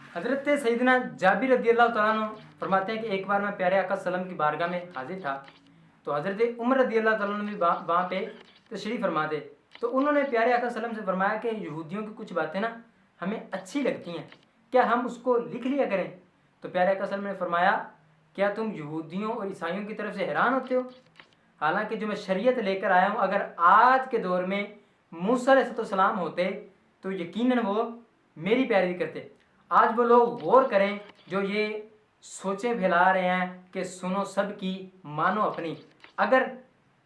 हज़रत सैयदना जाबिर रज़ियल्लाहु तआला अन्हु फरमाते हैं कि एक बार मैं प्यारे आका सल्लम की बारगाह में हाजिर था, तो हज़रत उमर रज़ियल्लाहु तआला अन्हु भी वहाँ पे तशरीफ़ फरमा थे। तो उन्होंने प्यारे आका सल्लम से फरमाया कि यहूदियों की कुछ बातें ना हमें अच्छी लगती हैं, क्या हम उसको लिख लिया करें? तो प्यारे आका सल्लम ने फरमाया, क्या तुम यहूदियों और ईसाइयों की तरफ से हैरान होते हो? हालांकि जो मैं शरीयत लेकर आया हूँ, अगर आज के दौर में मूसा अलैहिस्सलाम होते तो यकीनन वो मेरी पैरवी करते। आज वो लोग गौर करें जो ये सोचें फैला रहे हैं कि सुनो सब की मानो अपनी। अगर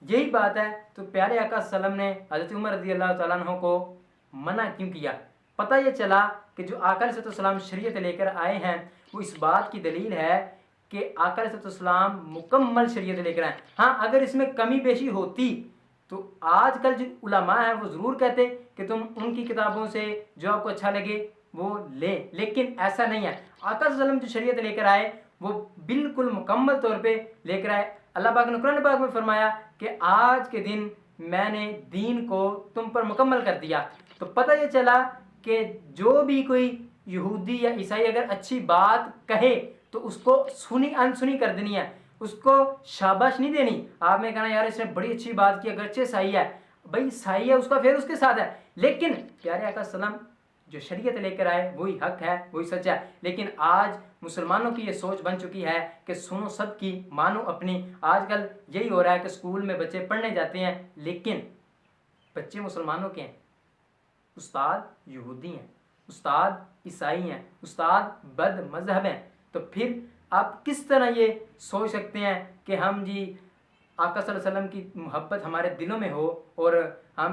यही बात है तो प्यारे आका सल्लम ने हज़रत उमर रज़ियल्लाहु तआला अन्हु को मना क्यों किया? पता ये चला कि जो आका अलैहिस्सलाम शरीयत लेकर आए हैं वो इस बात की दलील है कि आका अलैहिस्सलाम मुकम्मल शरीयत लेकर आए। हाँ, अगर इसमें कमी पेशी होती तो आजकल जो उलमा है वो ज़रूर कहते कि तुम उनकी किताबों से जो आपको अच्छा लगे वो लें, लेकिन ऐसा नहीं है। आका सल्लम जो शरीयत लेकर आए वो बिल्कुल मुकम्मल तौर पे लेकर आए। अल्लाह पाक ने कुरान पाक में फरमाया कि आज के दिन मैंने दीन को तुम पर मुकम्मल कर दिया। तो पता ये चला कि जो भी कोई यहूदी या ईसाई अगर अच्छी बात कहे तो उसको सुनी अनसुनी कर देनी है, उसको शाबाश नहीं देनी। आपने कहना यार इसने बड़ी अच्छी बात की, अगरचे सही है, भाई सही है उसका फिर उसके साथ है, लेकिन प्यारे आका सल्लम जो शरीयत लेकर आए वही हक है, वही सच है। लेकिन आज मुसलमानों की ये सोच बन चुकी है कि सुनो सबकी मानो अपनी। आजकल यही हो रहा है कि स्कूल में बच्चे पढ़ने जाते हैं लेकिन बच्चे मुसलमानों के हैं, उस्ताद यहूदी हैं, उस्ताद ईसाई हैं, उस्ताद बद मजहब हैं। तो फिर आप किस तरह ये सोच सकते हैं कि हम जी आका सल्लल्लाहु अलैहि वसल्लम की मोहब्बत हमारे दिलों में हो और हम